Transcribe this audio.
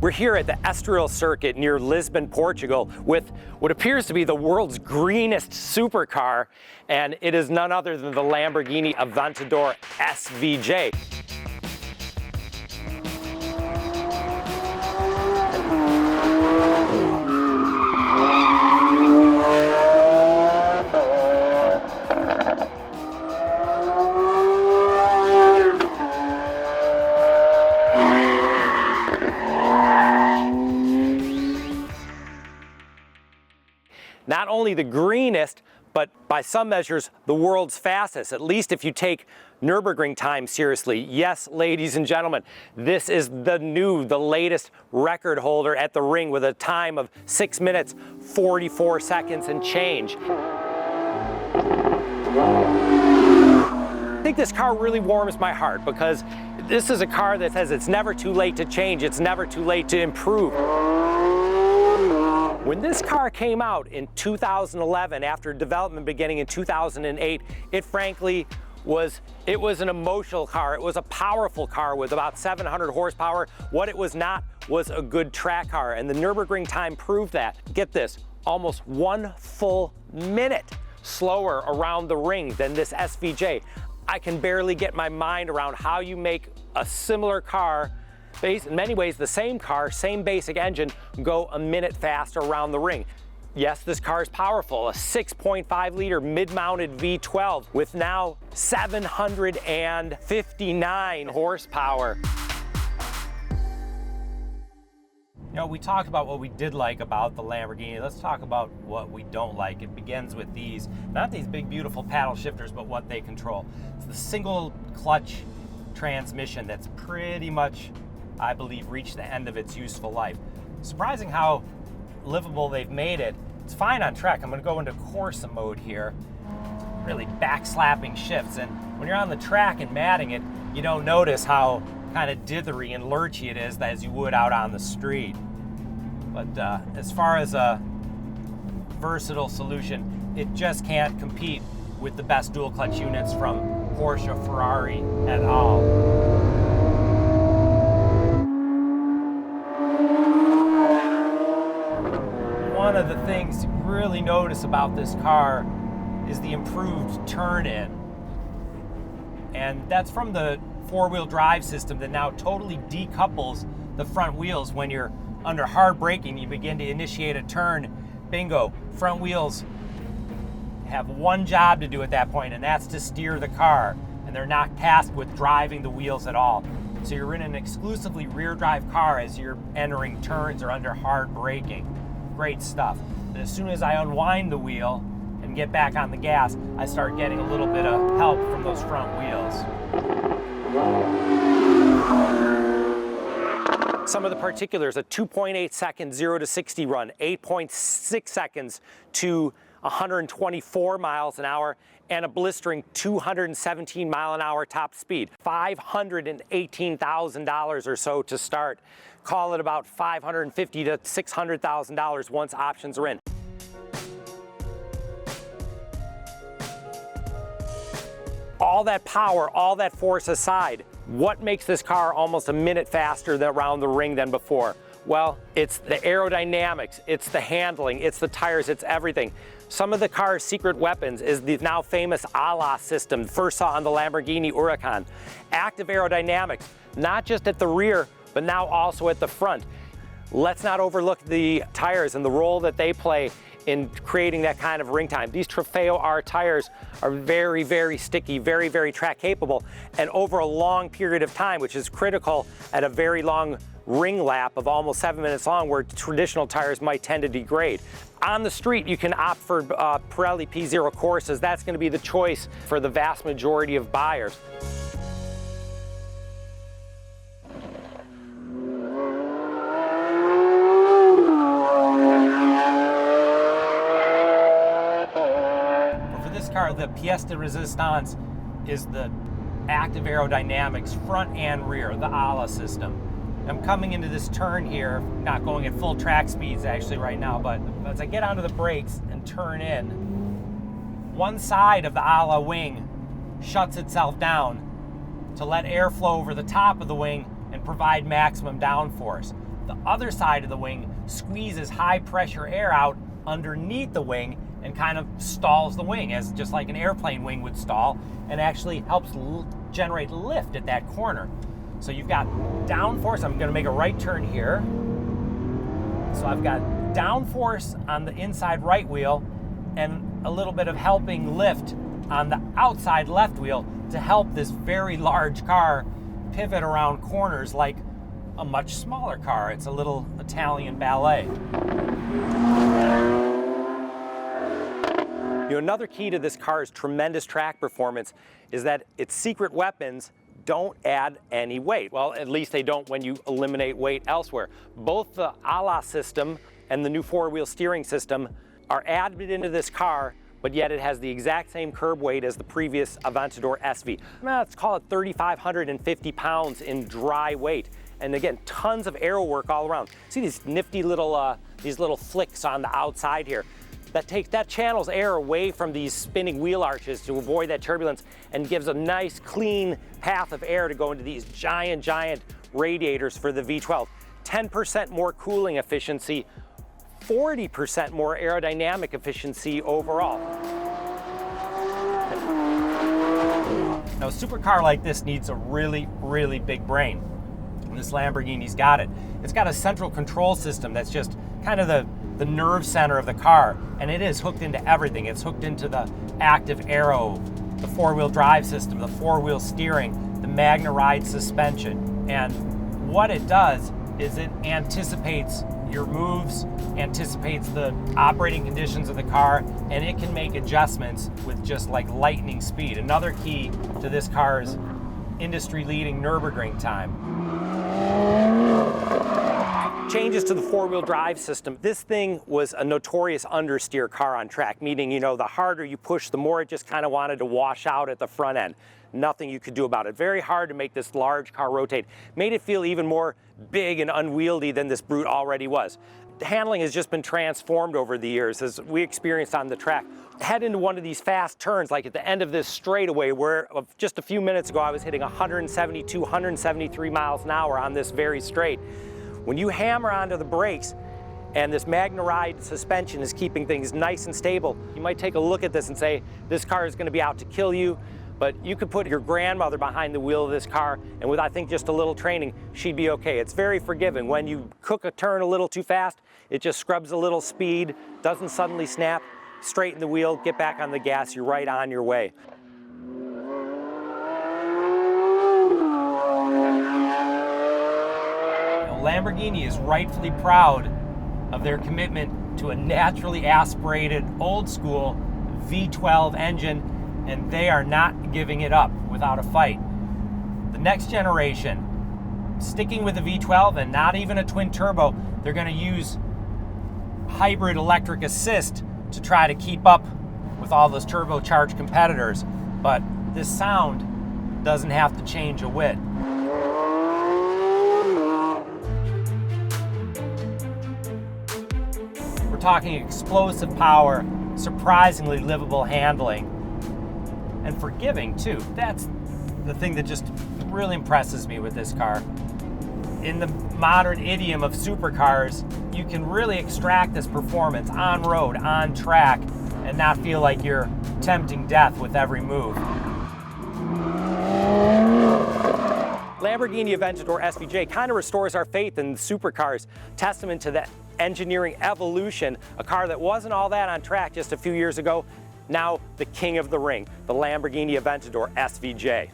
We're here at the Estoril circuit near Lisbon, Portugal, with what appears to be the world's greenest supercar, and it is none other than the Lamborghini Aventador SVJ. Not only the greenest, but by some measures, the world's fastest, at least if you take Nürburgring time seriously. Yes, ladies and gentlemen, this is the latest record holder at the ring with a time of 6 minutes, 44 seconds and change. I think this car really warms my heart because this is a car that says it's never too late to change, it's never too late to improve. When this car came out in 2011, after development beginning in 2008, it frankly was an emotional car. It was a powerful car with about 700 horsepower. What it was not was a good track car, and the Nürburgring time proved that. Get this, almost 1 full minute slower around the ring than this SVJ. I can barely get my mind around how you make a similar car, in many ways the same car, same basic engine, go a minute faster around the ring. Yes, this car is powerful, a 6.5 liter mid-mounted V12 with now 759 horsepower. You know, we talked about what we did like about the Lamborghini. Let's talk about what we don't like. It begins with these, not these big beautiful paddle shifters, but what they control. It's the single clutch transmission that's pretty much, I believe, reached the end of its useful life. Surprising how livable they've made it. It's fine on track. I'm gonna go into Corsa mode here. Really backslapping shifts, and when you're on the track and matting it, you don't notice how kind of dithery and lurchy it is as you would out on the street. But as far as a versatile solution, it just can't compete with the best dual clutch units from Porsche, Ferrari, et al. One of the things to really notice about this car is the improved turn-in. And that's from the four-wheel drive system that now totally decouples the front wheels. When you're under hard braking, you begin to initiate a turn, bingo, front wheels have one job to do at that point, and that's to steer the car. And they're not tasked with driving the wheels at all. So you're in an exclusively rear drive car as you're entering turns or under hard braking. Great stuff. But as soon as I unwind the wheel and get back on the gas, I start getting a little bit of help from those front wheels. Some of the particulars: a 2.8 second 0 to 60 run, 8.6 seconds to 124 miles an hour, and a blistering 217 mile an hour top speed. $518,000 or so to start. Call it about $550,000 to $600,000 once options are in. All that power, all that force aside, what makes this car almost a minute faster around the ring than before? Well, it's the aerodynamics, it's the handling, it's the tires, it's everything. Some of the car's secret weapons is the now famous ALA system, first saw on the Lamborghini Huracan. Active aerodynamics, not just at the rear, but now also at the front. Let's not overlook the tires and the role that they play in creating that kind of ring time. These Trofeo R tires are very, very sticky, very, very track capable, and over a long period of time, which is critical at a very long ring lap of almost 7 minutes long, where traditional tires might tend to degrade. On the street, you can opt for Pirelli P0 Corsas. That's going to be the choice for the vast majority of buyers. Car, the pièce de résistance is the active aerodynamics front and rear, the ALA system. I'm coming into this turn here, not going at full track speeds actually right now, but as I get onto the brakes and turn in, one side of the ALA wing shuts itself down to let air flow over the top of the wing and provide maximum downforce. The other side of the wing squeezes high pressure air out underneath the wing and kind of stalls the wing, as just like an airplane wing would stall, and actually helps generate lift at that corner. So you've got downforce. I'm going to make a right turn here. So I've got downforce on the inside right wheel and a little bit of helping lift on the outside left wheel to help this very large car pivot around corners like a much smaller car. It's a little Italian ballet. Another key to this car's tremendous track performance is that its secret weapons don't add any weight. Well, at least they don't when you eliminate weight elsewhere. Both the ALA system and the new four-wheel steering system are added into this car, but yet it has the exact same curb weight as the previous Aventador SV. Let's call it 3,550 pounds in dry weight. And again, tons of aero work all around. See these nifty little flicks on the outside here. That channels air away from these spinning wheel arches to avoid that turbulence and gives a nice clean path of air to go into these giant radiators for the V12. 10% more cooling efficiency, 40% more aerodynamic efficiency overall. Now a supercar like this needs a really big brain. And this Lamborghini's got it. It's got a central control system that's just kind of the nerve center of the car, and it is hooked into everything. It's hooked into the active aero, the four-wheel drive system, the four-wheel steering, the Magna Ride suspension. And what it does is it anticipates your moves, anticipates the operating conditions of the car, and it can make adjustments with just like lightning speed. Another key to this car's industry-leading Nürburgring time. Changes to the four-wheel drive system. This thing was a notorious understeer car on track, meaning, the harder you push, the more it just kind of wanted to wash out at the front end. Nothing you could do about it. Very hard to make this large car rotate. Made it feel even more big and unwieldy than this brute already was. The handling has just been transformed over the years, as we experienced on the track. Head into one of these fast turns, like at the end of this straightaway, where just a few minutes ago I was hitting 172, 173 miles an hour on this very straight. When you hammer onto the brakes and this Magna Ride suspension is keeping things nice and stable, you might take a look at this and say, this car is going to be out to kill you, but you could put your grandmother behind the wheel of this car, and with, I think, just a little training, she'd be okay. It's very forgiving. When you cook a turn a little too fast, it just scrubs a little speed, doesn't suddenly snap, straighten the wheel, get back on the gas, you're right on your way. Lamborghini is rightfully proud of their commitment to a naturally aspirated, old-school V12 engine, and they are not giving it up without a fight. The next generation, sticking with the V12 and not even a twin turbo, they're going to use hybrid electric assist to try to keep up with all those turbocharged competitors, but this sound doesn't have to change a whit. Talking explosive power, surprisingly livable handling, and forgiving too. That's the thing that just really impresses me with this car. In the modern idiom of supercars, you can really extract this performance on road, on track, and not feel like you're tempting death with every move. Lamborghini Aventador SVJ kind of restores our faith in supercars, testament to that engineering evolution. A car that wasn't all that on track just a few years ago, now the king of the ring, the Lamborghini Aventador SVJ.